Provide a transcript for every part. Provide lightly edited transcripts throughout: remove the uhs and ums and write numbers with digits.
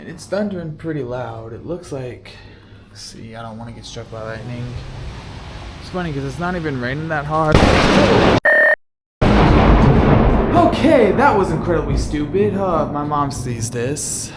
And it's thundering pretty loud. It looks like, see, I don't want to get struck by lightning. It's funny because it's not even raining that hard. Okay, that was incredibly stupid. My mom sees this.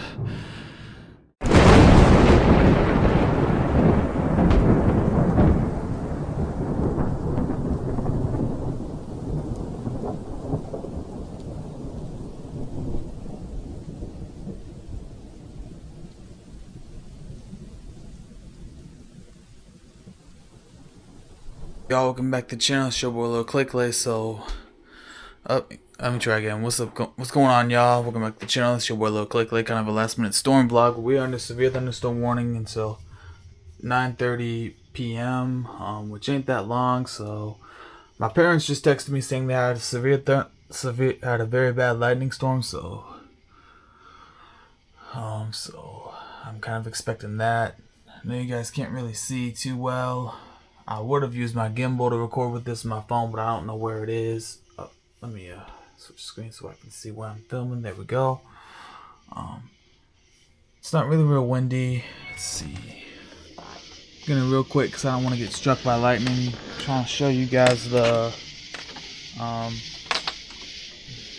Y'all, welcome back to the channel. It's your boy Lil Clicklay. So, let me try again. What's up? What's going on, y'all? Welcome back to the channel. It's your boy Lil Clicklay. Kind of a last-minute storm vlog. We are under severe thunderstorm warning until 9:30 p.m., which ain't that long. So, my parents just texted me saying they had a very bad lightning storm. So I'm kind of expecting that. I know you guys can't really see too well. I would have used my gimbal to record with this on my phone, but I don't know where it is. Let me switch screen so I can see where I'm filming. There we go. It's not really real windy. Let's see. Gonna real quick because I don't want to get struck by lightning. I'm trying to show you guys the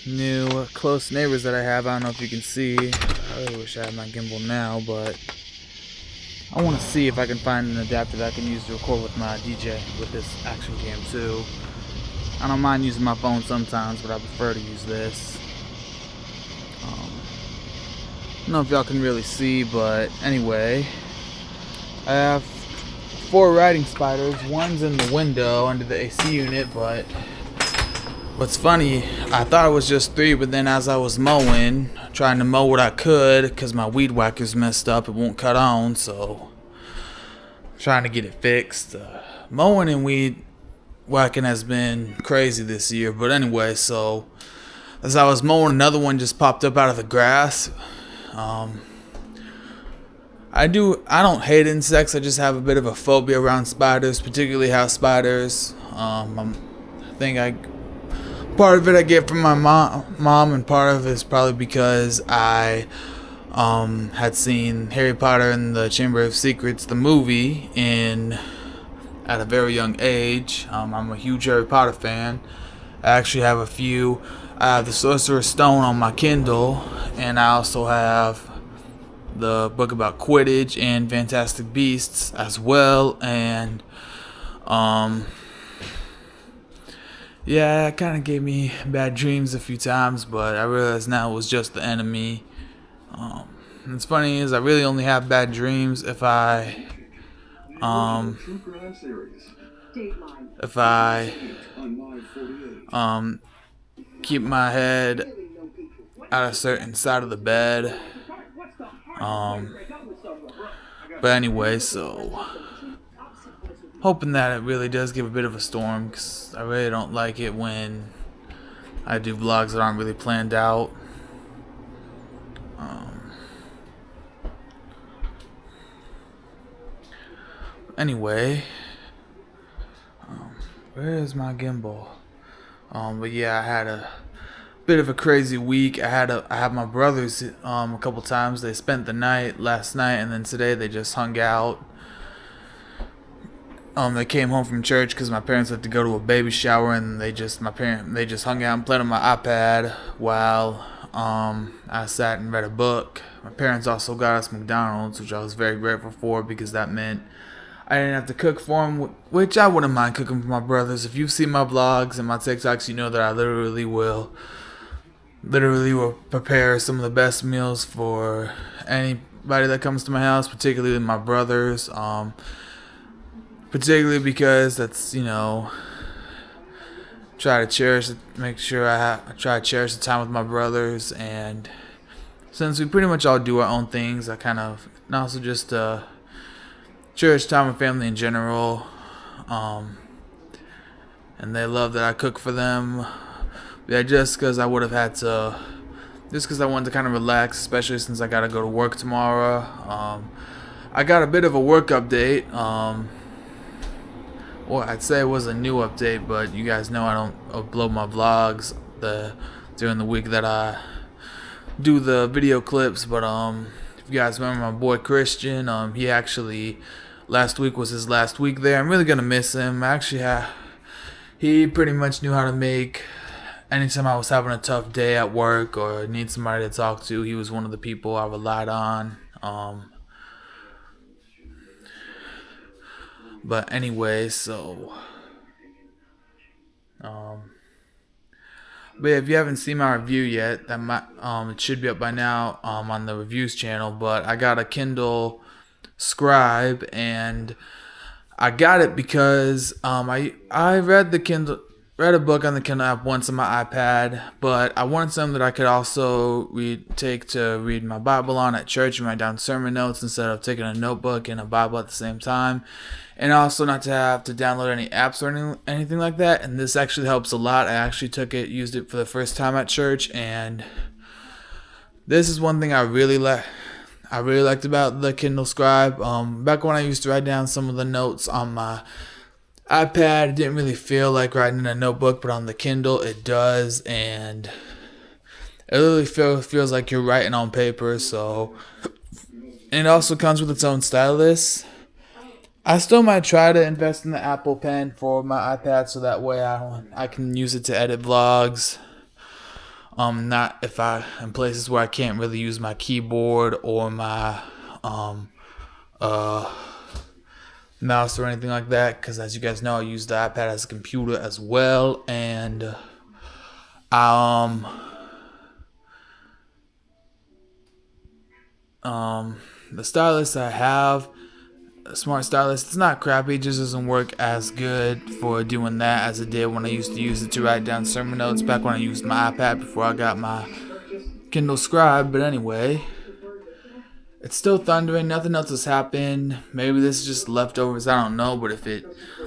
new close neighbors that I have. I don't know if you can see. I really wish I had my gimbal now, but I want to see if I can find an adapter that I can use to record with my DJ with this action cam too. I don't mind using my phone sometimes, but I prefer to use this. I don't know if y'all can really see, but anyway, I have 4 riding spiders. One's in the window under the AC unit, but what's funny, I thought it was just 3, but then as I was mowing, trying to mow what I could, because my weed whacker's messed up, it won't cut on, so I'm trying to get it fixed. Mowing and weed whacking has been crazy this year, but anyway, so as I was mowing, another one just popped up out of the grass. I don't hate insects, I just have a bit of a phobia around spiders, particularly house spiders. Part of it I get from my mom, and part of it is probably because I had seen Harry Potter and the Chamber of Secrets, the movie, at a very young age. I'm a huge Harry Potter fan. I actually have I have the Sorcerer's Stone on my Kindle, and I also have the book about Quidditch and Fantastic Beasts as well, and yeah, it kind of gave me bad dreams a few times, but I realized now it was just the enemy. And it's funny is I really only have bad dreams if I keep my head at a certain side of the bed. But anyway, so hoping that it really does give a bit of a storm, because I really don't like it when I do vlogs that aren't really planned out. Anyway, where is my gimbal? But yeah, I had a bit of a crazy week. I had my brothers a couple times. They spent the night last night, and then today they just hung out. They came home from church because my parents had to go to a baby shower, and they just hung out and played on my iPad while I sat and read a book. My parents also got us McDonald's, which I was very grateful for, because that meant I didn't have to cook for them, which I wouldn't mind cooking for my brothers. If you've seen my vlogs and my TikToks, you know that I literally will prepare some of the best meals for anybody that comes to my house, particularly my brothers. Particularly because that's, try to cherish the time with my brothers, and since we pretty much all do our own things, and also just cherish time with family in general. And they love that I cook for them. Yeah, just because I wanted to kind of relax, especially since I gotta go to work tomorrow. I got a bit of a work update. Well, I'd say it was a new update, but you guys know I don't upload my vlogs during the week that I do the video clips. But if If you guys remember my boy Christian, he actually last week was his last week there. I'm really gonna miss him. He pretty much knew how to make. Anytime I was having a tough day at work or need somebody to talk to, he was one of the people I relied on. But anyway, so but if you haven't seen my review yet, that might it should be up by now on the reviews channel. But I got a Kindle Scribe, and I got it because I read a book on the Kindle app once on my iPad, but I wanted something that I could also take to read my Bible on at church and write down sermon notes instead of taking a notebook and a Bible at the same time. And also not to have to download any apps or anything like that. And this actually helps a lot. I actually used it for the first time at church, and this is one thing I really liked about the Kindle Scribe. Back when I used to write down some of the notes on my iPad, it didn't really feel like writing in a notebook, but on the Kindle it does, and it really feels like you're writing on paper. So, and it also comes with its own stylus. I still might try to invest in the Apple Pen for my iPad, so that way I can use it to edit vlogs. Not if in places where I can't really use my keyboard or my mouse or anything like that, because as you guys know, I use the iPad as a computer as well. And the stylus I have, a smart stylus, it's not crappy, it just doesn't work as good for doing that as it did when I used to use it to write down sermon notes back when I used my iPad before I got my Kindle Scribe. But anyway, it's still thundering. Nothing else has happened. Maybe this is just leftovers, I don't know. But if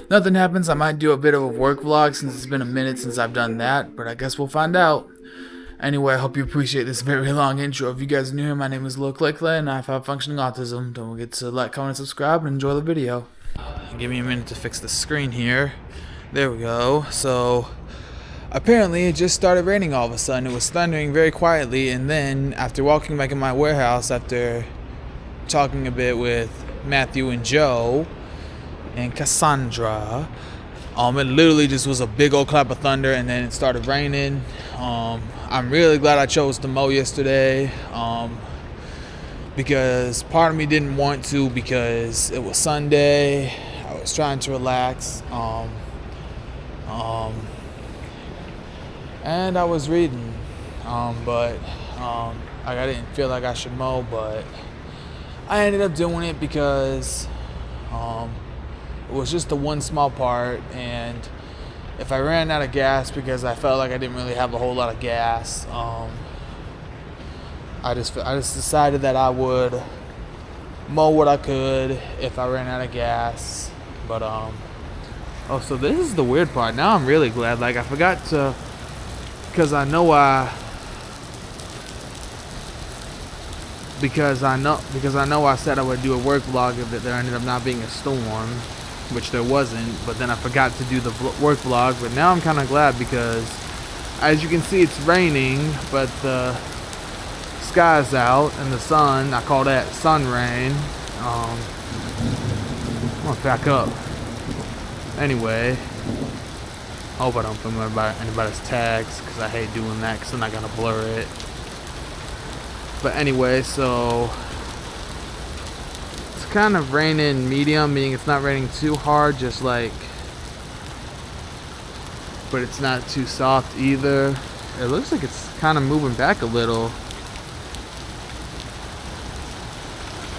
nothing happens, I might do a bit of a work vlog, since it's been a minute since I've done that. But I guess we'll find out. Anyway, I hope you appreciate this very long intro. If you guys are new here, my name is Lil Clickla, and I have functioning autism. Don't forget to like, comment, and subscribe, and enjoy the video. Give me a minute to fix the screen here. There we go. So, apparently it just started raining all of a sudden. It was thundering very quietly, and then after walking back in my warehouse, after talking a bit with Matthew and Joe and Cassandra, it literally just was a big old clap of thunder, and then it started raining. I'm really glad I chose to mow yesterday, because part of me didn't want to, because it was Sunday. I was trying to relax, and I was reading, but I didn't feel like I should mow, but I ended up doing it because it was just the one small part. And if I ran out of gas, because I felt like I didn't really have a whole lot of gas, I just decided that I would mow what I could if I ran out of gas. But oh, so this is the weird part. Now I'm really glad. Like, I forgot to, because I know I said I would do a work vlog if there ended up not being a storm, which there wasn't. But then I forgot to do the work vlog. But now I'm kind of glad, because as you can see, it's raining, but the sky's out and the sun, I call that sun rain. I'm gonna back up. Anyway, I hope I don't film anybody's tags, because I hate doing that, because I'm not gonna blur it. But anyway, so it's kind of raining medium, meaning it's not raining too hard, just like, but it's not too soft either. It looks like it's kind of moving back a little.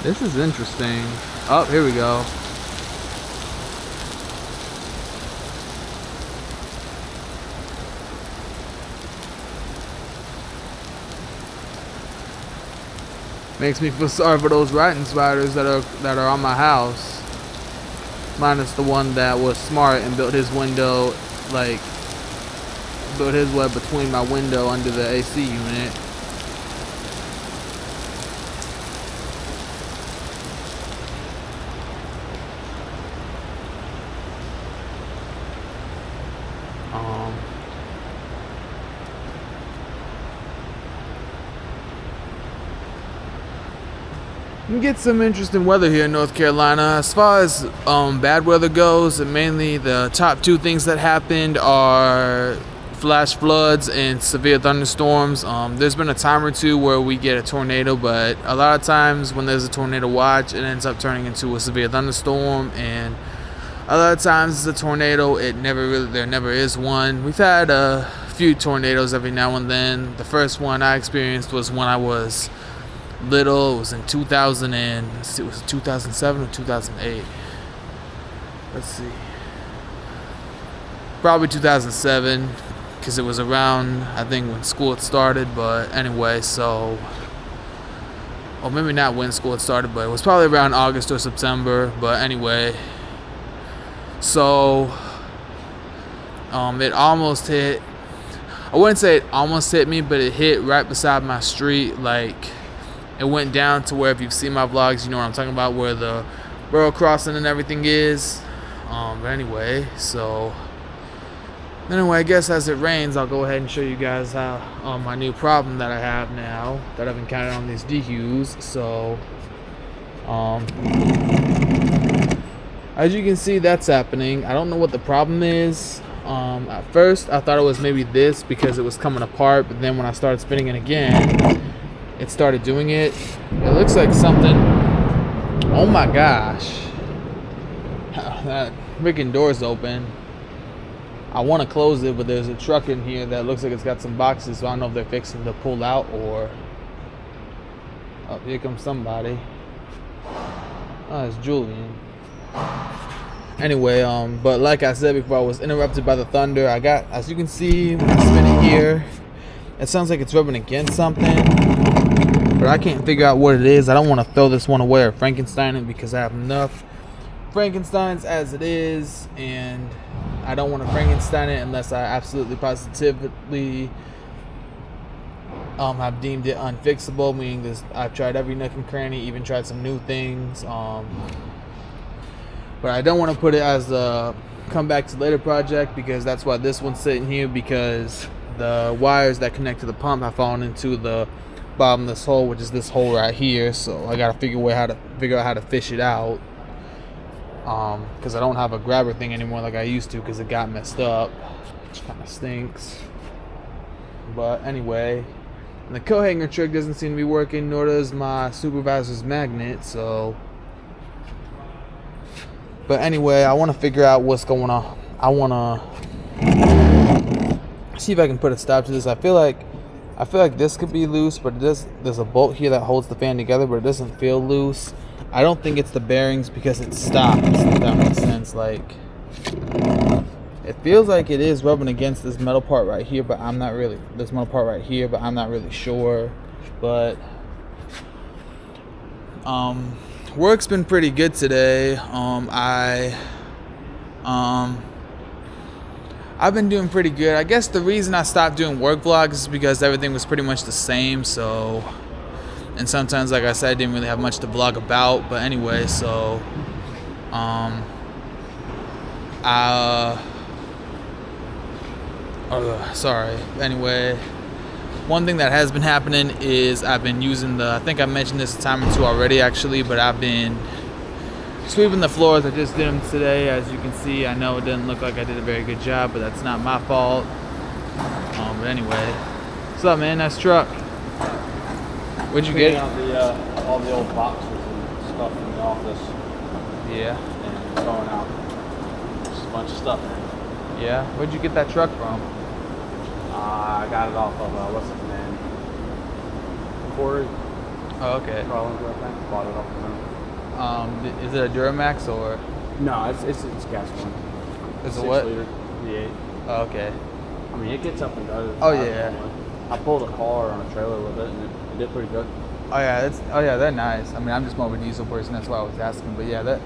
This is interesting. Oh, here we go. Makes me feel sorry for those writing spiders that are on my house. Minus the one that was smart and built his window, like, built his web between my window under the AC unit. You get some interesting weather here in North Carolina. As far as bad weather goes, mainly the top two things that happened are flash floods and severe thunderstorms. There's been a time or two where we get a tornado, but a lot of times when there's a tornado watch, it ends up turning into a severe thunderstorm, and a lot of times it's a tornado. There never is one. We've had a few tornadoes every now and then. The first one I experienced was when I was little. It was in 2000 and it was 2007 or 2008. Let's see, probably 2007, because it was around, I think, when school had started. But anyway, so, or maybe not when school had started, but it was probably around August or September. But anyway, so it almost hit, I wouldn't say it almost hit me, but it hit right beside my street. Like, it went down to where, if you've seen my vlogs, you know what I'm talking about, where the borough crossing and everything is. But anyway, I guess as it rains, I'll go ahead and show you guys how my new problem that I have now that I've encountered on these DQs. So, as you can see, that's happening. I don't know what the problem is. At first, I thought it was maybe this, because it was coming apart, but then when I started spinning it again, it started doing it. It looks like something. Oh my gosh. That freaking door's open. I want to close it, but there's a truck in here that looks like it's got some boxes, so I don't know if they're fixing to pull out or... Oh, here comes somebody. Oh, it's Julian. Anyway, but like I said before, I was interrupted by the thunder. I got, as you can see when I spin it here, it sounds like it's rubbing against something, but I can't figure out what it is. I don't want to throw this one away or Frankenstein it, because I have enough Frankensteins as it is, and I don't want to Frankenstein it unless I absolutely positively have deemed it unfixable, meaning this, I've tried every nook and cranny, even tried some new things, but I don't want to put it as a come back to later project, because that's why this one's sitting here, because the wires that connect to the pump have fallen into the bottom of this hole, which is this hole right here. So I gotta figure out how to fish it out, because I don't have a grabber thing anymore like I used to, because it got messed up, which kind of stinks. But anyway, the coat hanger trick doesn't seem to be working, nor does my supervisor's magnet. So, but anyway, I want to figure out what's going on. I want to see if I can put a stop to this. I feel like this could be loose, but there's a bolt here that holds the fan together, but it doesn't feel loose. I don't think it's the bearings, because it stops, if that makes sense. Like, it feels like it is rubbing against this metal part right here, but I'm not really, this metal part right here, but I'm not really sure. But work's been pretty good today. I've been doing pretty good. I guess the reason I stopped doing work vlogs is because everything was pretty much the same. So, and sometimes, like I said, I didn't really have much to vlog about. But anyway, so Anyway, one thing that has been happening is I've been using I think I mentioned this a time or two already, actually, but I've been sweeping the floors. I just did them today. As you can see, I know it didn't look like I did a very good job, but that's not my fault. But anyway, what's up, man? Nice truck. What'd you get? All the old boxes and stuff in the office. Yeah. And throwing out just a bunch of stuff in. Yeah. Where'd you get that truck from? I got it off of what's his name? Corey. Oh, okay. Rollins, I think. Bought it off of him. Is it a Duramax or? No, it's gas one. Is it what? 6 liter V8. Oh, okay. I mean, it gets up and does. Oh yeah. I pulled a car on a trailer with it, and it did pretty good. Oh yeah, they're nice. I mean, I'm just more of a diesel person. That's why I was asking. But yeah, the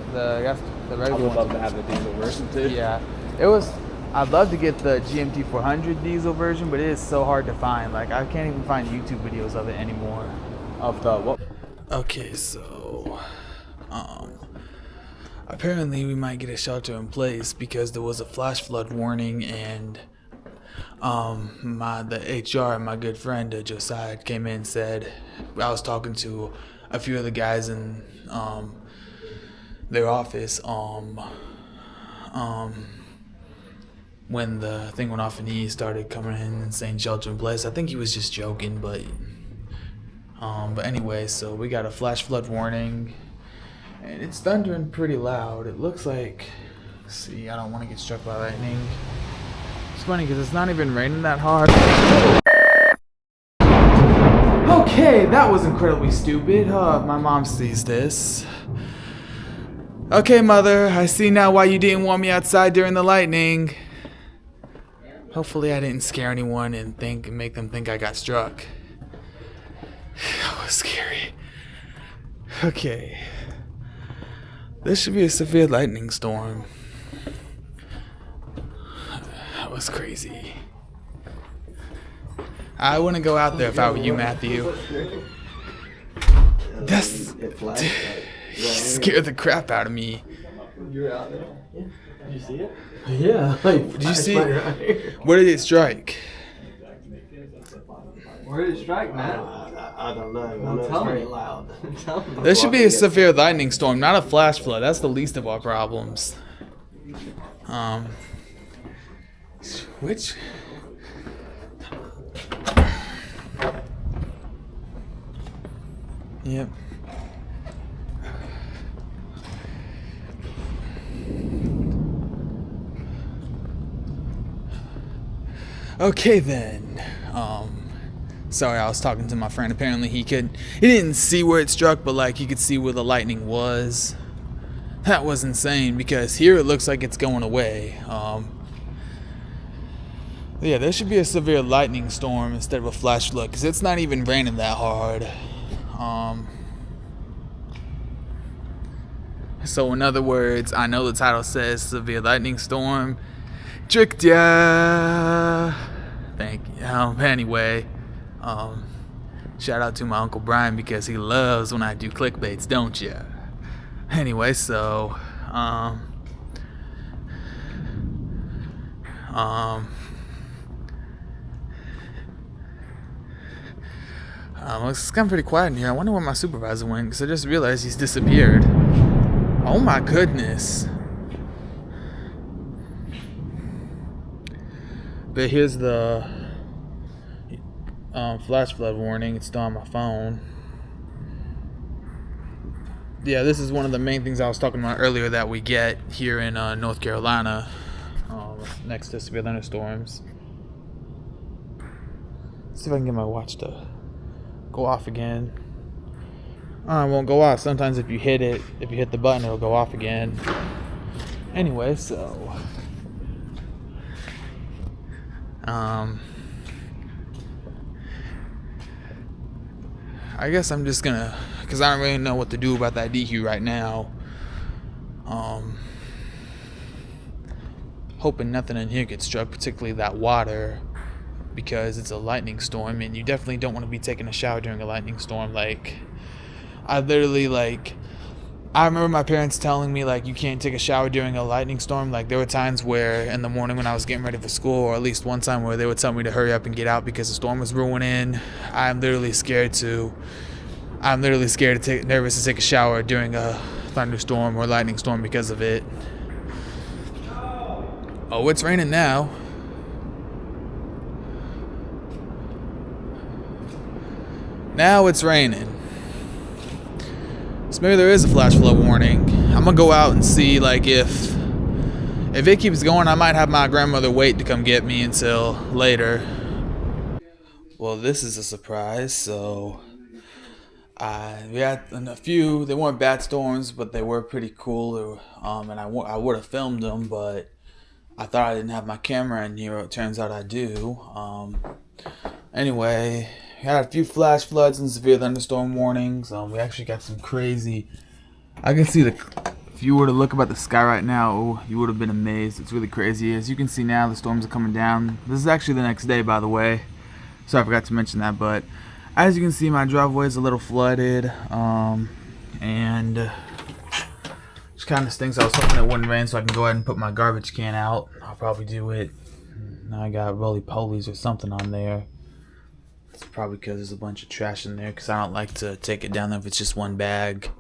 regular I would ones. love to have the diesel version too. Yeah, it was. I'd love to get the GMT 400 diesel version, but it is so hard to find. Like, I can't even find YouTube videos of it anymore. Of the what? Okay, so apparently we might get a shelter in place because there was a flash flood warning, and the HR, my good friend Josiah, came in and said, I was talking to a few of the guys in their office when the thing went off and he started coming in and saying shelter in place. I think he was just joking, but anyway, so we got a flash flood warning, and it's thundering pretty loud. It looks like, see, I don't want to get struck by lightning. It's funny because it's not even raining that hard. Okay, that was incredibly stupid. My mom sees this. Okay, Mother, I see now why you didn't want me outside during the lightning. Hopefully I didn't scare anyone and make them think I got struck. That was scary. Okay. This should be a severe lightning storm. That was crazy. I wouldn't go out there if I were you, Matthew. That's scared the crap out of me. You're out there. Yeah. Did you see it? Yeah. Did you see it? Where did it strike? Where did it strike, man? I don't know. I know it's Tell very me. loud. There should be a severe lightning storm, not a flash flood. That's the least of our problems. Which? Yep. Okay then. Sorry, I was talking to my friend. Apparently he didn't see where it struck, but like he could see where the lightning was. That was insane because here it looks like it's going away. Yeah, there should be a severe lightning storm instead of a flash flood because it's not even raining that hard. So in other words, I know the title says severe lightning storm. Tricked ya. Thank you. Anyway, shout out to my Uncle Brian because he loves when I do clickbaits, don't ya? Anyway, so it's gotten pretty quiet in here. I wonder where my supervisor went because I just realized he's disappeared. Oh my goodness. But here's the flash flood warning. It's still on my phone. Yeah, this is one of the main things I was talking about earlier that we get here in North Carolina next to severe thunderstorms. Let's see if I can get my watch to go off again. It won't go off. Sometimes if you hit the button, it'll go off again. Anyway, so I guess I'm just gonna, because I don't really know what to do about that DQ right now. Hoping nothing in here gets struck, particularly that water, because it's a lightning storm and you definitely don't want to be taking a shower during a lightning storm. Like, I remember my parents telling me, like, you can't take a shower during a lightning storm. Like, there were times where in the morning when I was getting ready for school, or at least one time where they would tell me to hurry up and get out because the storm was brewing in. I'm literally nervous to take a shower during a thunderstorm or lightning storm because of it. Oh, it's raining now. Now it's raining. So maybe there is a flash flood warning. I'm gonna go out and see, like, if it keeps going, I might have my grandmother wait to come get me until later. Well, this is a surprise. So we had a few. They weren't bad storms, but they were pretty cool. And I would have filmed them, but I thought I didn't have my camera in here. It turns out I do. Anyway, we had a few flash floods and severe thunderstorm warnings. We actually got some crazy. I can see if you were to look up at the sky right now, you would have been amazed. It's really crazy. As you can see now, the storms are coming down. This is actually the next day, by the way. So I forgot to mention that, but as you can see, my driveway is a little flooded, and which kind of stinks. I was hoping it wouldn't rain so I can go ahead and put my garbage can out. I'll probably do it. Now I got roly polies or something on there. It's probably because there's a bunch of trash in there, because I don't like to take it down there if it's just one bag.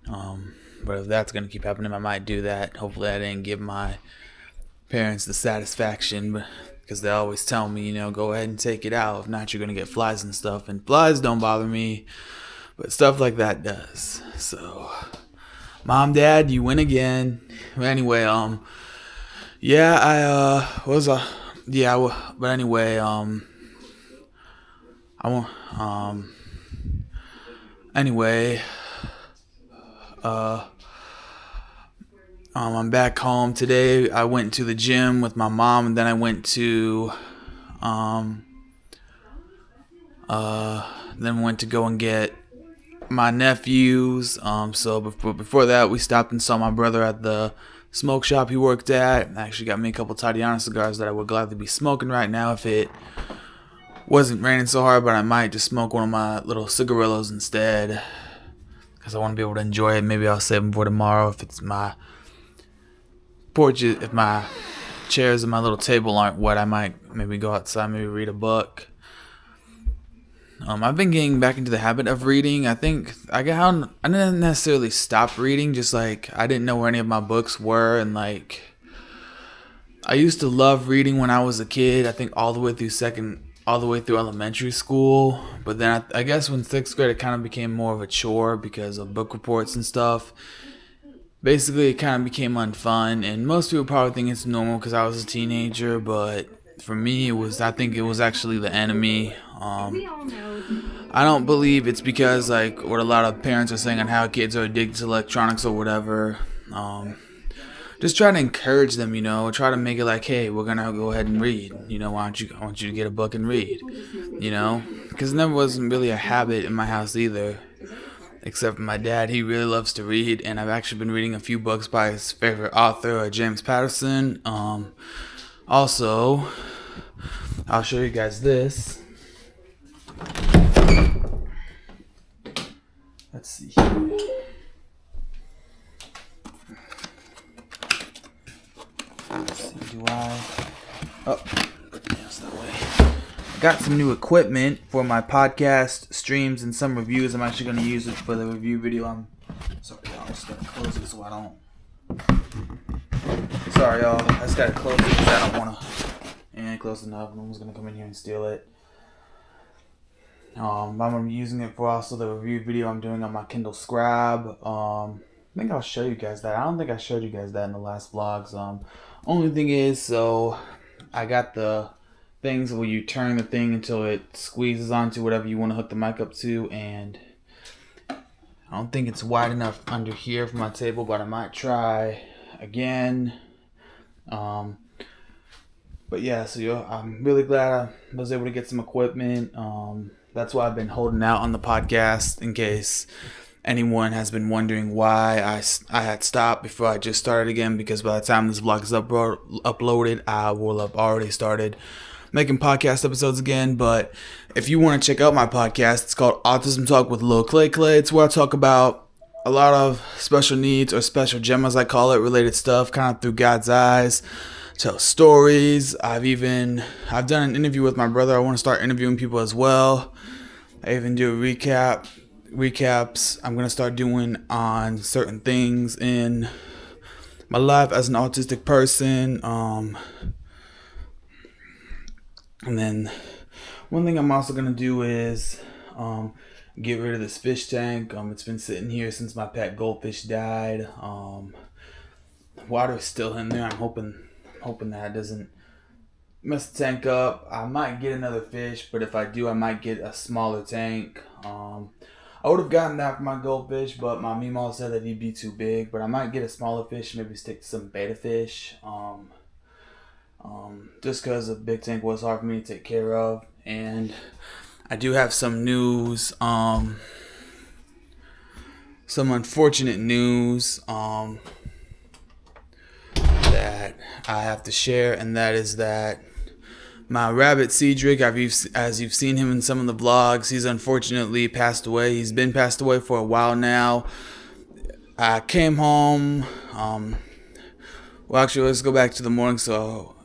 But if that's going to keep happening, I might do that. Hopefully I didn't give my parents the satisfaction, but because they always tell me, go ahead and take it out. If not, you're going to get flies and stuff. And flies don't bother me, but stuff like that does. So, Mom, Dad, you win again. Anyway, but anyway, I'm back home today. I went to the gym with my mom, and then I went to, go and get my nephews. So before that, we stopped and saw my brother at the smoke shop he worked at. I actually got me a couple Tatiana cigars that I would gladly be smoking right now if it wasn't raining so hard, but I might just smoke one of my little cigarillos instead, because I want to be able to enjoy it. Maybe I'll save them for tomorrow if it's my porch, if my chairs and my little table aren't wet. I might maybe go outside, maybe read a book. I've been getting back into the habit of reading. I think I didn't necessarily stop reading, just like I didn't know where any of my books were, and like I used to love reading when I was a kid. I think all the way through elementary school, but then I guess when 6th grade it kind of became more of a chore because of book reports and stuff. Basically, it kind of became unfun, and most people probably think it's normal because I was a teenager, but for me, I think it was actually the enemy. I don't believe it's because, like, what a lot of parents are saying on how kids are addicted to electronics or whatever. Just try to encourage them, try to make it like, hey, we're going to go ahead and read. I want you to get a book and read, because there wasn't really a habit in my house either. Except for my dad, he really loves to read, and I've actually been reading a few books by his favorite author, James Patterson. Also, I'll show you guys this. Let's see here. Let's see, put the nails that way. Got some new equipment for my podcast streams and some reviews. I'm actually going to use it for the review video. Sorry, y'all. I just got to close it so I don't. Sorry, y'all. I just got to close it because I don't want to. And close enough. No one's going to come in here and steal it. I'm using it for also the review video I'm doing on my Kindle Scribe. I think I'll show you guys that. I don't think I showed you guys that in the last vlogs. Only thing is, so I got the things where you turn the thing until it squeezes onto whatever you want to hook the mic up to, and I don't think it's wide enough under here for my table, but I might try again. But yeah, so I'm really glad I was able to get some equipment. That's why I've been holding out on the podcast, in case anyone has been wondering why I had stopped before I just started again, because by the time this vlog is uploaded, I will have already started making podcast episodes again. But if you want to check out my podcast, it's called Autism Talk with Lil Clay Clay. It's where I talk about a lot of special needs, or special gem as I call it, related stuff, kind of through God's eyes. Tell stories. I've done an interview with my brother. I want to start interviewing people as well. I even do recaps I'm going to start doing on certain things in my life as an autistic person. And then one thing I'm also going to do is get rid of this fish tank. It's been sitting here since my pet goldfish died. Water is still in there. I'm hoping that doesn't mess the tank up. I might get another fish, but if I do, I might get a smaller tank. I would have gotten that for my goldfish, but my Meemaw said that he'd be too big. But I might get a smaller fish, maybe stick to some betta fish. Just because a big tank was hard for me to take care of. And I do have some news, some unfortunate news that I have to share, and that is that my rabbit Cedric, as you've seen him in some of the vlogs, he's unfortunately passed away. He's been passed away for a while now. I came home, well actually let's go back to the morning. So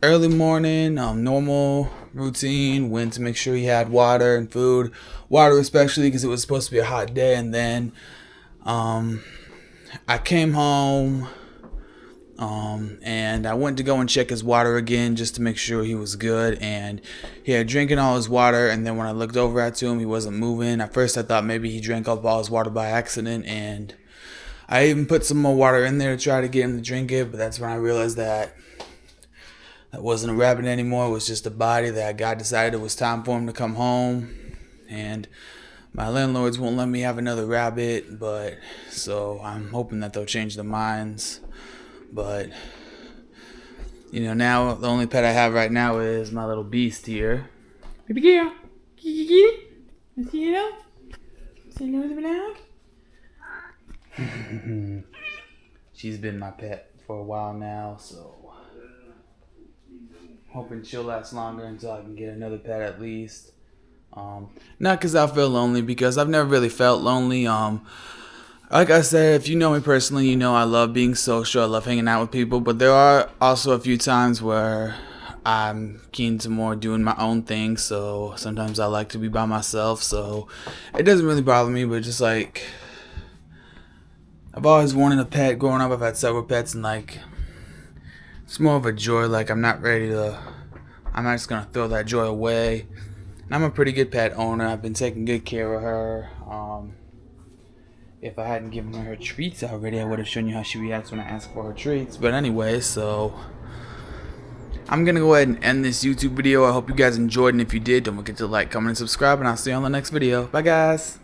early morning, normal routine. Went to make sure he had water and food. Water especially because it was supposed to be a hot day. And then I came home and I went to go and check his water again just to make sure he was good. And he had drinking all his water. And then when I looked over at him, he wasn't moving. At first I thought maybe he drank up all his water by accident. And I even put some more water in there to try to get him to drink it. But that's when I realized that wasn't a rabbit anymore. It was just a body that God decided it was time for him to come home. And my landlords won't let me have another rabbit, but so I'm hoping that they'll change their minds. But now the only pet I have right now is my little beast here. Baby girl, get it? You see it out? See nose of an out? She's been my pet for a while now, so hoping she'll last longer until I can get another pet at least. Not because I feel lonely, because I've never really felt lonely. Like I said, if you know me personally, you know I love being social. I love hanging out with people. But there are also a few times where I'm keen to more doing my own thing. So sometimes I like to be by myself. So it doesn't really bother me. But just like, I've always wanted a pet. Growing up, I've had several pets. And like, it's more of a joy. Like, I'm not just going to throw that joy away. And I'm a pretty good pet owner. I've been taking good care of her. If I hadn't given her treats already, I would have shown you how she reacts when I ask for her treats. But anyway, so I'm going to go ahead and end this YouTube video. I hope you guys enjoyed. And if you did, don't forget to like, comment, and subscribe. And I'll see you on the next video. Bye, guys.